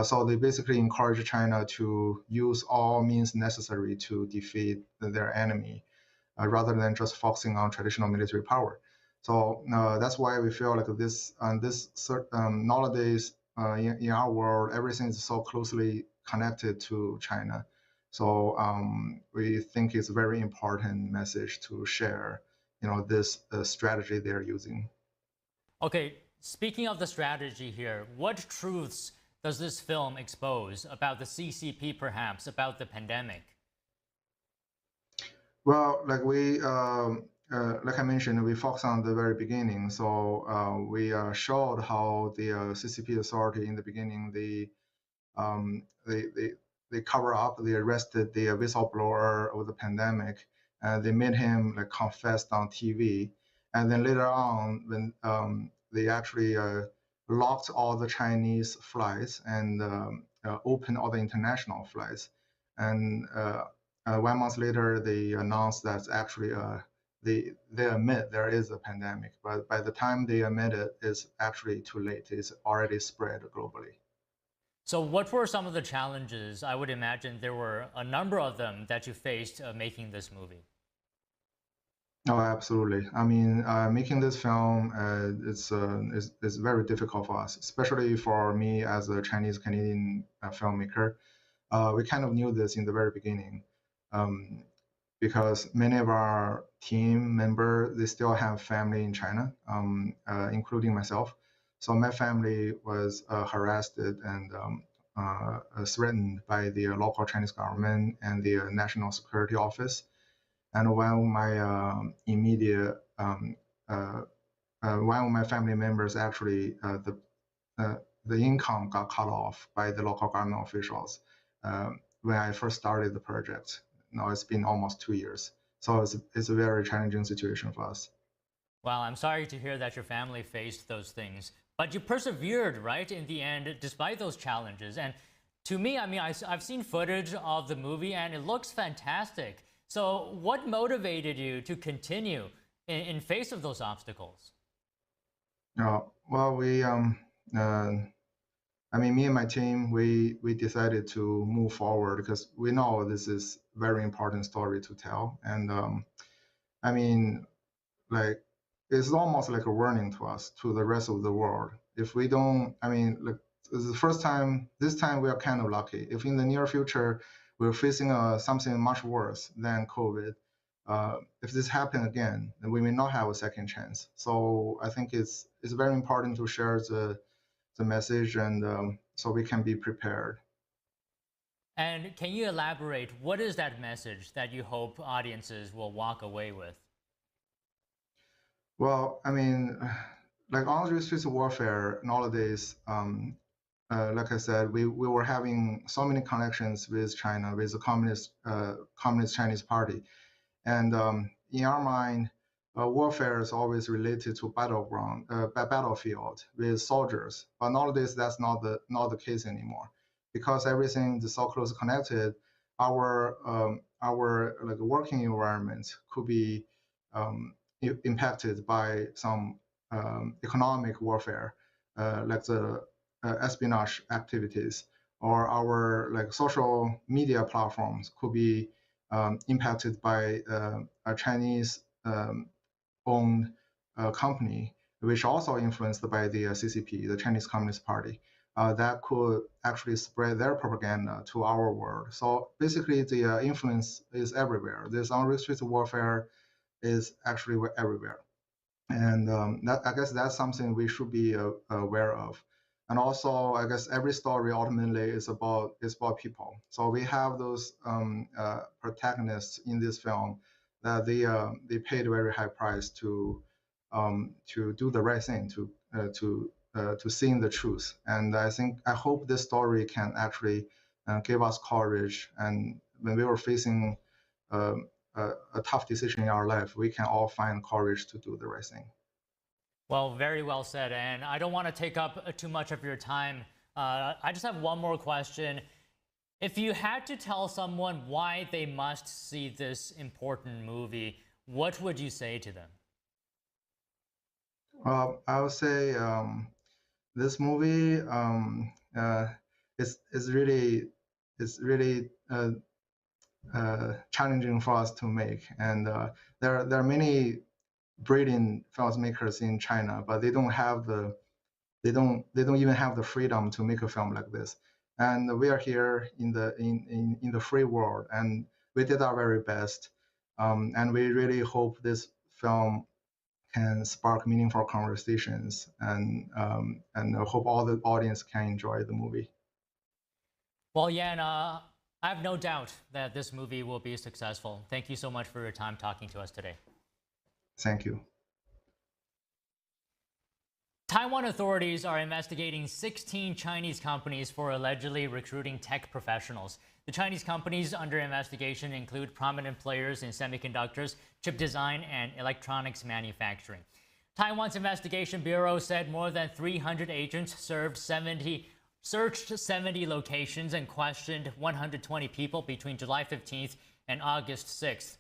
So they basically encourage China to use all means necessary to defeat their enemy, rather than just focusing on traditional military power. So that's why we feel like this nowadays in our world, everything is so closely connected to China. So we think it's a very important message to share, this strategy they're using. Okay, speaking of the strategy here, what truths does this film expose about the CCP, perhaps, about the pandemic? Well, like like I mentioned, we focus on the very beginning. So we showed how the CCP authority in the beginning, they cover up, they arrested the whistleblower of the pandemic, and they made him confessed on TV. And then later on, when they actually locked all the Chinese flights and opened all the international flights. And 1 month later, they announced that actually they admit there is a pandemic. But by the time they admit it, it's actually too late. It's already spread globally. So what were some of the challenges? I would imagine there were a number of them that you faced making this movie. Oh, absolutely. I mean, making this film is very difficult for us, especially for me as a Chinese-Canadian filmmaker. We kind of knew this in the very beginning because many of our team members, they still have family in China, including myself. So my family was harassed and threatened by the local Chinese government and the National Security Office. And one of my immediate, one of my family members actually, the income got cut off by the local government officials when I first started the project. Now it's been almost 2 years. So it's a very challenging situation for us. Well, I'm sorry to hear that your family faced those things. But you persevered, right, in the end, despite those challenges. And to me, I mean, I've seen footage of the movie, and it looks fantastic. So what motivated you to continue in face of those obstacles? Well, we, I mean, me and my team, we decided to move forward because we know this is a very important story to tell. And I mean, like, it's almost like a warning to us, to the rest of the world. If we don't, I mean, like, it's the first time, this time we are kind of lucky. If in the near future, we're facing something much worse than COVID, if this happens again, then we may not have a second chance. So I think it's very important to share the message and so we can be prepared. And can you elaborate, what is that message that you hope audiences will walk away with? Well, I mean, like unrestricted warfare nowadays, like I said, we were having so many connections with China, with the Communist Chinese Party. And in our mind, warfare is always related to battlefield with soldiers. But nowadays, that's not the case anymore, because everything is so closely connected. Our like working environment could be impacted by some economic warfare, like the espionage activities, or our like social media platforms could be impacted by a Chinese owned company, which also influenced by the CCP, the Chinese Communist Party, that could actually spread their propaganda to our world. So basically, the influence is everywhere. This unrestricted warfare is actually everywhere, and I guess that's something we should be aware of. And also, I guess every story ultimately is about people. So we have those protagonists in this film that they paid a very high price to do the right thing, to seeing the truth. And I hope this story can actually give us courage. And when we were facing a tough decision in our life, we can all find courage to do the right thing. Well, very well said. And I don't want to take up too much of your time. I just have one more question. If you had to tell someone why they must see this important movie, what would you say to them? I would say this movie is really challenging for us to make, and there are many brilliant filmmakers in China, but they don't even have the freedom to make a film like this. And we are here in the free world, and we did our very best. And we really hope this film can spark meaningful conversations, and hope all the audience can enjoy the movie. Well, Yan, I have no doubt that this movie will be successful. Thank you so much for your time talking to us today. Thank you. Taiwan authorities are investigating 16 Chinese companies for allegedly recruiting tech professionals. The Chinese companies under investigation include prominent players in semiconductors, chip design, and electronics manufacturing. Taiwan's investigation bureau said more than 300 agents searched 70 locations and questioned 120 people between July 15th and August 6th.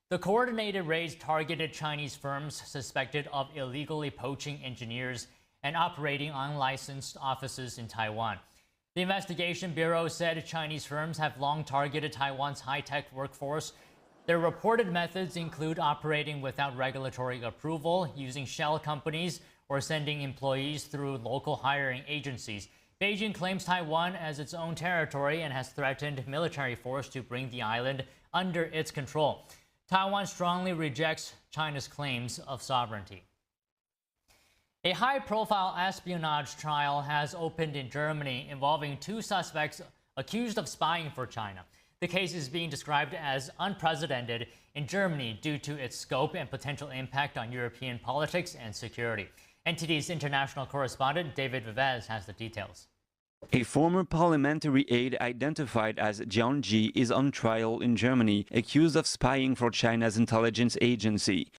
The coordinated raids targeted Chinese firms suspected of illegally poaching engineers and operating unlicensed offices in Taiwan. The Investigation Bureau said Chinese firms have long targeted Taiwan's high-tech workforce. Their reported methods include operating without regulatory approval, using shell companies, or sending employees through local hiring agencies. Beijing claims Taiwan as its own territory and has threatened military force to bring the island under its control. Taiwan strongly rejects China's claims of sovereignty. A high-profile espionage trial has opened in Germany involving 2 suspects accused of spying for China. The case is being described as unprecedented in Germany due to its scope and potential impact on European politics and security. NTD's international correspondent David Vivez has the details. A former parliamentary aide identified as Jiang Ji is on trial in Germany, accused of spying for China's intelligence agency.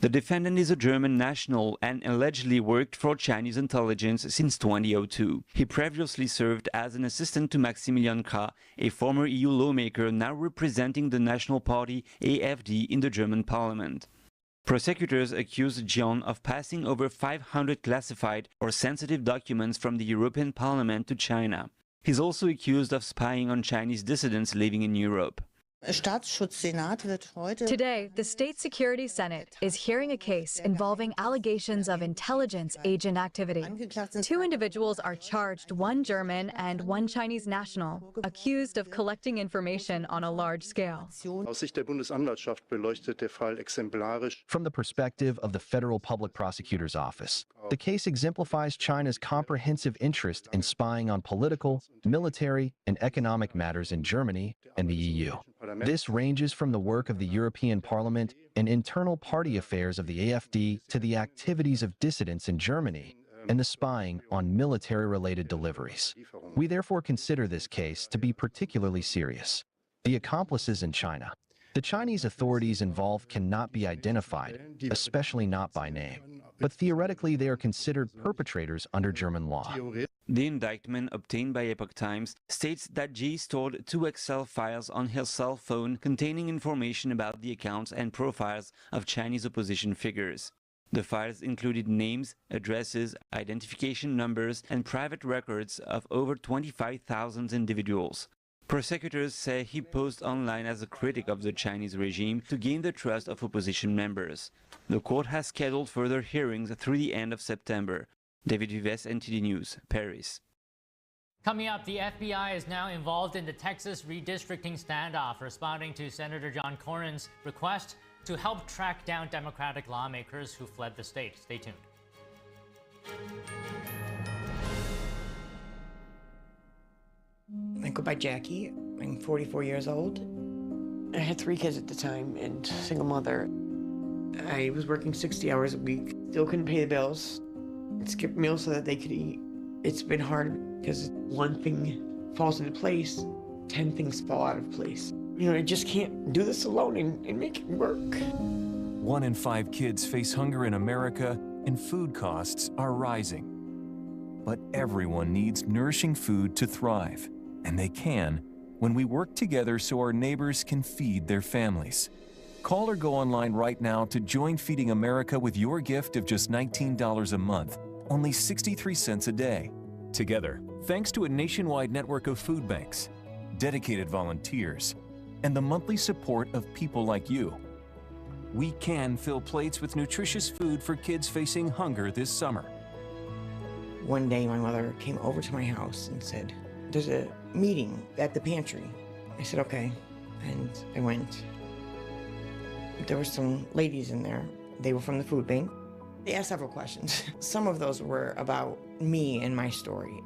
The defendant is a German national and allegedly worked for Chinese intelligence since 2002. He previously served as an assistant to Maximilian Krah, a former EU lawmaker now representing the National Party AfD in the German parliament. Prosecutors accused Jiang of passing over 500 classified or sensitive documents from the European Parliament to China. He's also accused of spying on Chinese dissidents living in Europe. Today, the State Security Senate is hearing a case involving allegations of intelligence agent activity. 2 individuals are charged, 1 German and 1 Chinese national, accused of collecting information on a large scale. From the perspective of the Federal Public Prosecutor's Office, the case exemplifies China's comprehensive interest in spying on political, military, and economic matters in Germany and the EU. This ranges from the work of the European Parliament and internal party affairs of the AfD to the activities of dissidents in Germany and the spying on military-related deliveries. We therefore consider this case to be particularly serious. The accomplices in China. The Chinese authorities involved cannot be identified, especially not by name, but theoretically they are considered perpetrators under German law. The indictment obtained by Epoch Times states that Ji stored 2 Excel files on his cell phone containing information about the accounts and profiles of Chinese opposition figures. The files included names, addresses, identification numbers, and private records of over 25,000 individuals. Prosecutors say he posed online as a critic of the Chinese regime to gain the trust of opposition members. The court has scheduled further hearings through the end of September. David Vives, NTD News, Paris. Coming up, the FBI is now involved in the Texas redistricting standoff, responding to Senator John Cornyn's request to help track down Democratic lawmakers who fled the state. Stay tuned. I go by Jackie. I'm 44 years old. I had 3 kids at the time and single mother. I was working 60 hours a week, still couldn't pay the bills. I'd skip meals so that they could eat. It's been hard because one thing falls into place, 10 things fall out of place. You know, I just can't do this alone and make it work. 1 in 5 kids face hunger in America, and food costs are rising. But everyone needs nourishing food to thrive, and they can when we work together so our neighbors can feed their families. Call or go online right now to join Feeding America with your gift of just $19 a month, only 63 cents a day. Together, thanks to a nationwide network of food banks, dedicated volunteers, and the monthly support of people like you, we can fill plates with nutritious food for kids facing hunger this summer. One day my mother came over to my house and said, "There's a meeting at the pantry." I said, "Okay," and I went. There were some ladies in there. They were from the food bank. They asked several questions. Some of those were about me and my story,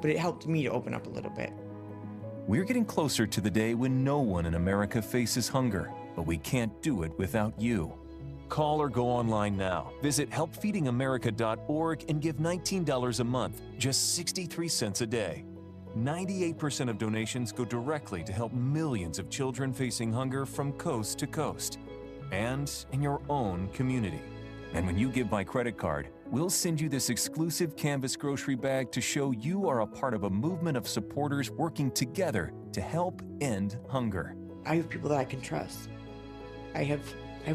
but it helped me to open up a little bit. We're getting closer to the day when no one in America faces hunger, but we can't do it without you. Call or go online now. Visit helpfeedingamerica.org and give $19 a month, just 63 cents a day. 98% of donations go directly to help millions of children facing hunger from coast to coast and in your own community. And when you give by credit card, we'll send you this exclusive canvas grocery bag to show you are a part of a movement of supporters working together to help end hunger. I have people that I can trust. I have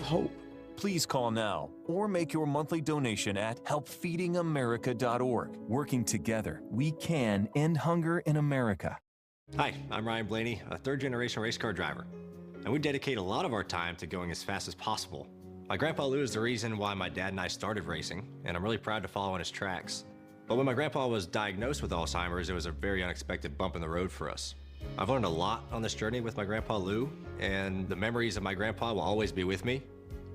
hope. Please call now or make your monthly donation at helpfeedingamerica.org. Working together, we can end hunger in America. Hi, I'm Ryan Blaney, a third-generation race car driver, and we dedicate a lot of our time to going as fast as possible. My grandpa Lou is the reason why my dad and I started racing, and I'm really proud to follow in his tracks. But when my grandpa was diagnosed with Alzheimer's, it was a very unexpected bump in the road for us. I've learned a lot on this journey with my grandpa Lou, and the memories of my grandpa will always be with me.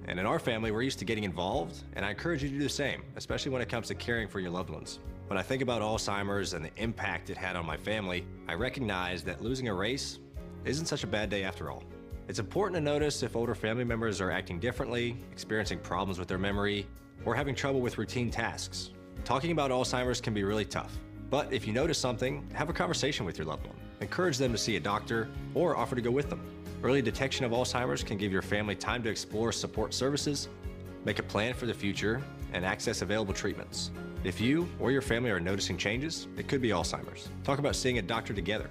And in our family, we're used to getting involved, and I encourage you to do the same, especially when it comes to caring for your loved ones. When I think about Alzheimer's and the impact it had on my family, I recognize that losing a race isn't such a bad day after all. It's important to notice if older family members are acting differently, experiencing problems with their memory, or having trouble with routine tasks. Talking about Alzheimer's can be really tough, but if you notice something, have a conversation with your loved one. Encourage them to see a doctor or offer to go with them. Early detection of Alzheimer's can give your family time to explore support services, make a plan for the future, and access available treatments. If you or your family are noticing changes, it could be Alzheimer's. Talk about seeing a doctor together.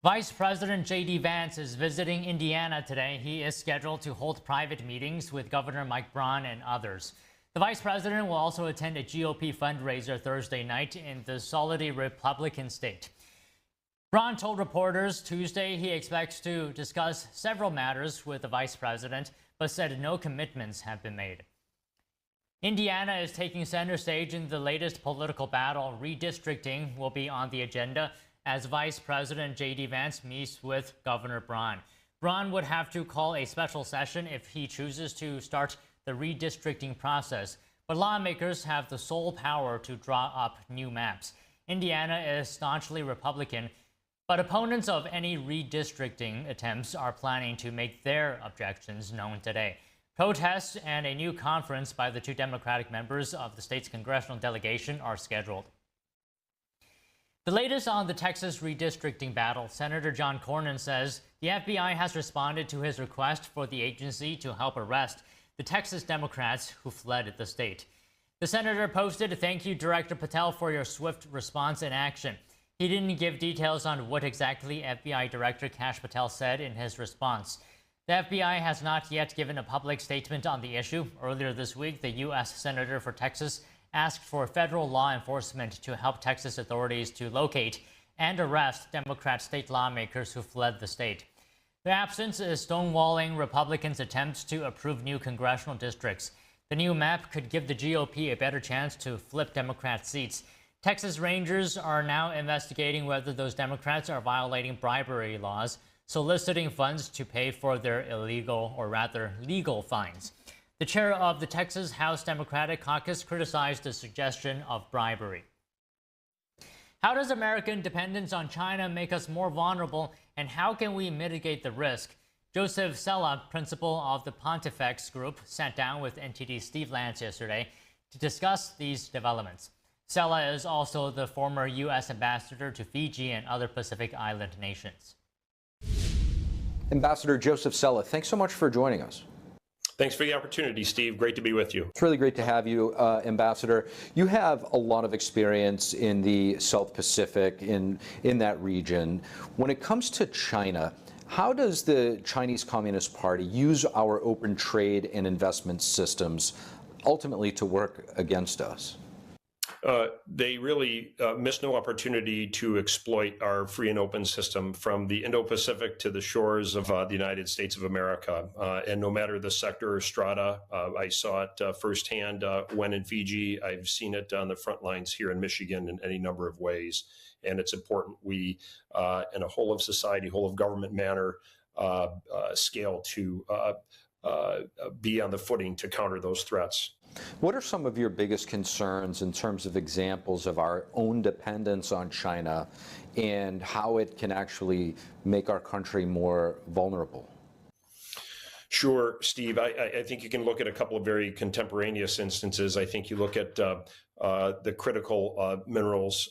Vice President J.D. Vance is visiting Indiana today. He is scheduled to hold private meetings with Governor Mike Braun and others. The vice president will also attend a GOP fundraiser Thursday night in the solidly Republican state. Braun told reporters Tuesday he expects to discuss several matters with the vice president, but said no commitments have been made. Indiana is taking center stage in the latest political battle. Redistricting will be on the agenda as Vice President J.D. Vance meets with Governor Braun. Braun would have to call a special session if he chooses to start the redistricting process, but lawmakers have the sole power to draw up new maps. Indiana is staunchly Republican, but opponents of any redistricting attempts are planning to make their objections known today. Protests and a new conference by the 2 Democratic members of the state's congressional delegation are scheduled. The latest on the Texas redistricting battle, Senator John Cornyn says the FBI has responded to his request for the agency to help arrest the Texas Democrats who fled the state. The senator posted, "Thank you, Director Patel, for your swift response and action." He didn't give details on what exactly FBI Director Kash Patel said in his response. The FBI has not yet given a public statement on the issue. Earlier this week, the U.S. Senator for Texas asked for federal law enforcement to help Texas authorities to locate and arrest Democrat state lawmakers who fled the state. The absence is stonewalling Republicans' attempts to approve new congressional districts. The new map could give the GOP a better chance to flip Democrat seats. Texas Rangers are now investigating whether those Democrats are violating bribery laws, soliciting funds to pay for their illegal, or rather legal, fines. The chair of the Texas House Democratic Caucus criticized the suggestion of bribery. How does American dependence on China make us more vulnerable, and how can we mitigate the risk? Joseph Sella, principal of the Pontifex Group, sat down with NTD's Steve Lance yesterday to discuss these developments. Sella is also the former U.S. ambassador to Fiji and other Pacific Island nations. Ambassador Joseph Sella, thanks so much for joining us. Thanks for the opportunity, Steve. Great to be with you. It's really great to have you, Ambassador. You have a lot of experience in the South Pacific, in that region. When it comes to China, how does the Chinese Communist Party use our open trade and investment systems ultimately to work against us? They really miss no opportunity to exploit our free and open system from the Indo-Pacific to the shores of the United States of America. And no matter the sector or strata, I saw it firsthand when in Fiji. I've seen it on the front lines here in Michigan in any number of ways. And it's important we, in a whole of society, whole of government manner, scale to be on the footing to counter those threats. What are some of your biggest concerns in terms of examples of our own dependence on China and how it can actually make our country more vulnerable? Sure, Steve. I think you can look at a couple of very contemporaneous instances. I think you look at the critical minerals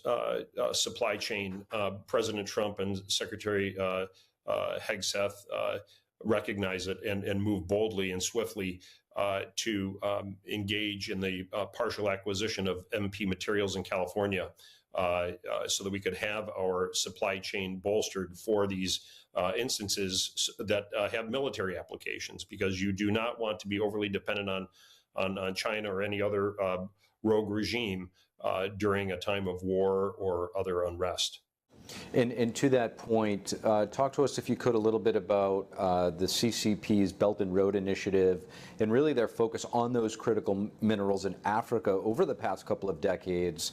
supply chain. President Trump and Secretary Hegseth recognize it and move boldly and swiftly to engage in the partial acquisition of MP Materials in California so that we could have our supply chain bolstered for these instances that have military applications, because you do not want to be overly dependent on China or any other rogue regime during a time of war or other unrest. And to that point, talk to us, if you could, a little bit about the CCP's Belt and Road Initiative and really their focus on those critical minerals in Africa over the past couple of decades.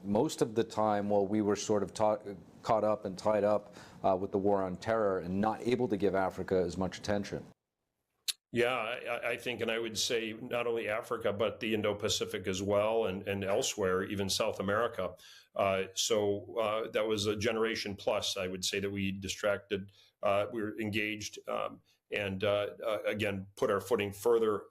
Most of the time, while we were sort of caught up and tied up with the war on terror and not able to give Africa as much attention. Yeah, I think, and I would say not only Africa, but the Indo-Pacific as well, and elsewhere, even South America. So that was a generation plus, I would say, that we distracted, we were engaged, and again, put our footing further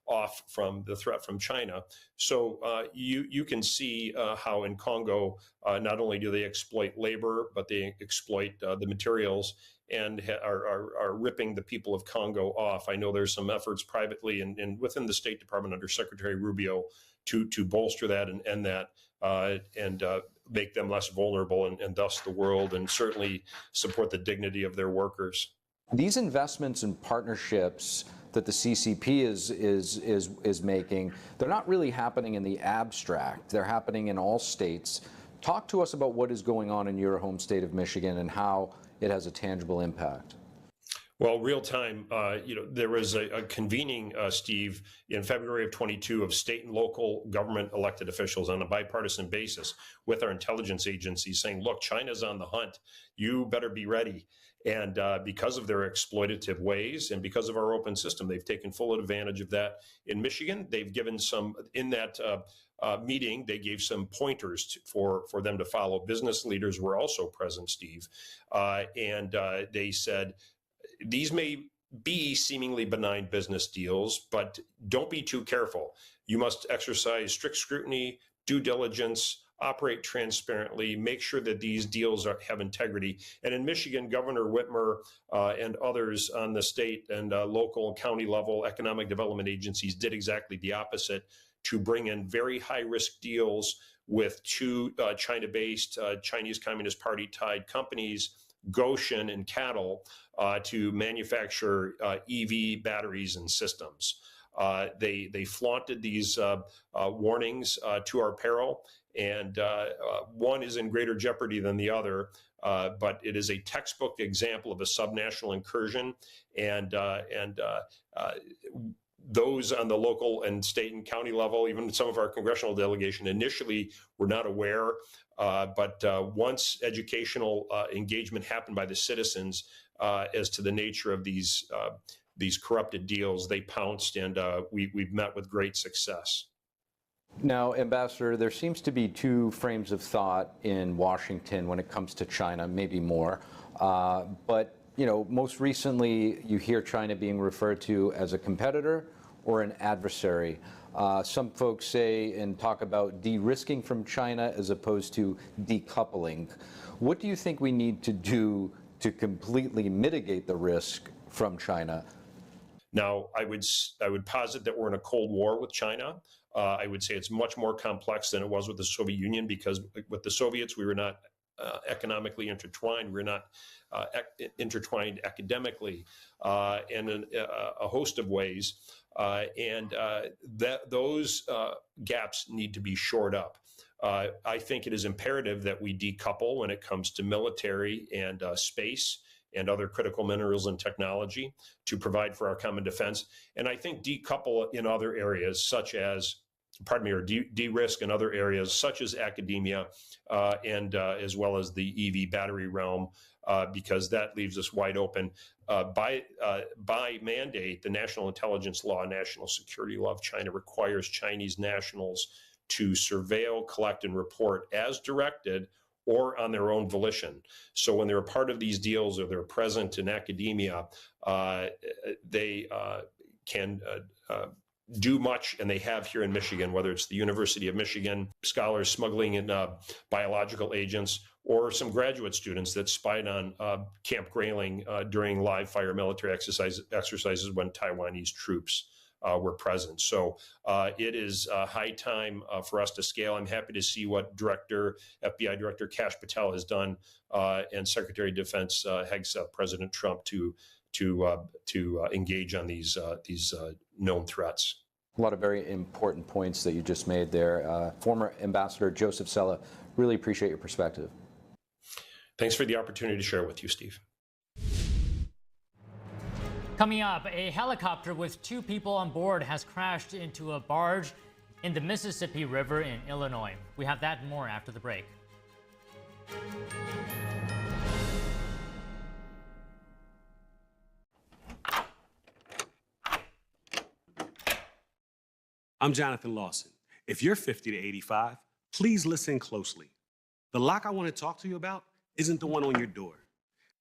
off from the threat from China. So you can see how in Congo, not only do they exploit labor, but they exploit the materials and are ripping the people of Congo off. I know there's some efforts privately and within the State Department under Secretary Rubio to bolster that and end that and make them less vulnerable and thus the world, and certainly support the dignity of their workers. These investments and partnerships that the CCP is making, they're not really happening in the abstract. They're happening in all states. Talk to us about what is going on in your home state of Michigan and how it has a tangible impact. Well, real time, there was a convening, Steve, in February of 22 of state and local government elected officials on a bipartisan basis with our intelligence agencies saying, look, China's on the hunt. You better be ready. And because of their exploitative ways and because of our open system, they've taken full advantage of that. In Michigan, they've given some, in that meeting, they gave some pointers for them to follow. Business leaders were also present, Steve. And they said, these may be seemingly benign business deals, but don't be too careful. You must exercise strict scrutiny, due diligence, operate transparently, make sure that these deals have integrity. And in Michigan, Governor Whitmer and others on the state and local and county level economic development agencies did exactly the opposite, to bring in very high-risk deals with two China-based, Chinese Communist Party-tied companies, Goshen and Cattle, to manufacture EV batteries and systems. They flaunted these warnings to our peril, and one is in greater jeopardy than the other, but it is a textbook example of a subnational incursion, and those on the local and state and county level, even some of our congressional delegation initially were not aware, but once educational engagement happened by the citizens as to the nature of these corrupted deals, they pounced, and we've met with great success. Now, Ambassador, there seems to be two frames of thought in Washington when it comes to China, maybe more, but most recently you hear China being referred to as a competitor or an adversary. Some folks say and talk about de-risking from China as opposed to decoupling. What do you think we need to do to completely mitigate the risk from China? Now, I would posit that we're in a Cold War with China. I would say it's much more complex than it was with the Soviet Union, because with the Soviets, we were not economically intertwined. We're not intertwined academically and in a host of ways. Those gaps need to be shored up. I think it is imperative that we decouple when it comes to military and space and other critical minerals and technology to provide for our common defense. And I think decouple in other areas such as, or de-risk in other areas such as academia and as well as the EV battery realm, because that leaves us wide open. By mandate, the National Intelligence Law, National Security Law of China requires Chinese nationals to surveil, collect, and report as directed or on their own volition. So when they're a part of these deals or they're present in academia, they can do much, and they have here in Michigan, whether it's the University of Michigan, scholars smuggling in biological agents, or some graduate students that spied on Camp Grayling during live fire military exercises when Taiwanese troops were present. So it is high time for us to scale. I'm happy to see what FBI Director Kash Patel has done, and Secretary of Defense Hegseth, President Trump, to engage on these known threats. A lot of very important points that you just made there. Former Ambassador Joseph Sella, really appreciate your perspective. Thanks for the opportunity to share with you, Steve. Coming up, a helicopter with 2 people on board has crashed into a barge in the Mississippi River in Illinois. We have that and more after the break. I'm Jonathan Lawson. If you're 50 to 85, please listen closely. The lock I want to talk to you about isn't the one on your door.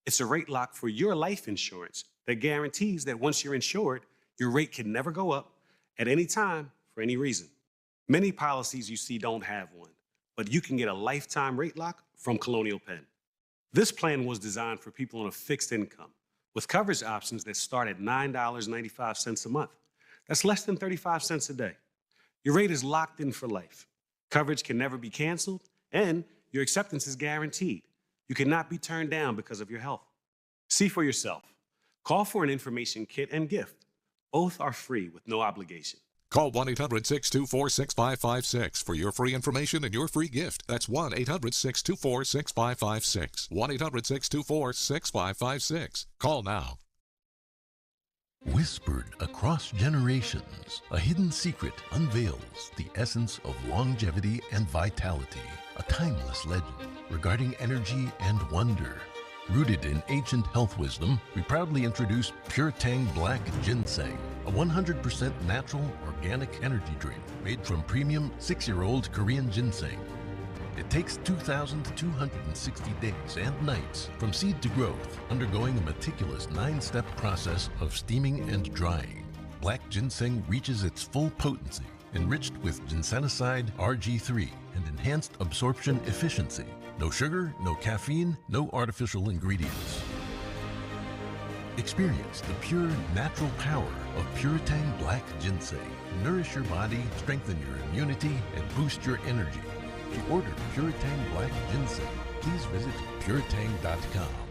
It's a rate lock for your life insurance that guarantees that once you're insured, your rate can never go up at any time for any reason. Many policies you see don't have one, but you can get a lifetime rate lock from Colonial Penn. This plan was designed for people on a fixed income with coverage options that start at $9.95 a month. That's less than 35 cents a day. Your rate is locked in for life. Coverage can never be canceled, and your acceptance is guaranteed. You cannot be turned down because of your health. See for yourself. Call for an information kit and gift. Both are free with no obligation. Call 1-800-624-6556 for your free information and your free gift. That's 1-800-624-6556. 1-800-624-6556. Call now. Whispered across generations, a hidden secret unveils the essence of longevity and vitality, a timeless legend regarding energy and wonder. Rooted in ancient health wisdom, we proudly introduce Pure Tang Black Ginseng, a 100% natural organic energy drink made from premium 6-year-old Korean ginseng. It takes 2,260 days and nights from seed to growth, undergoing a meticulous 9-step process of steaming and drying. Black ginseng reaches its full potency enriched with ginsenoside RG3 and enhanced absorption efficiency. No sugar, no caffeine, no artificial ingredients. Experience the pure natural power of Puretang Black Ginseng. Nourish your body, strengthen your immunity, and boost your energy. To order Puretang Black Ginseng, please visit puretang.com.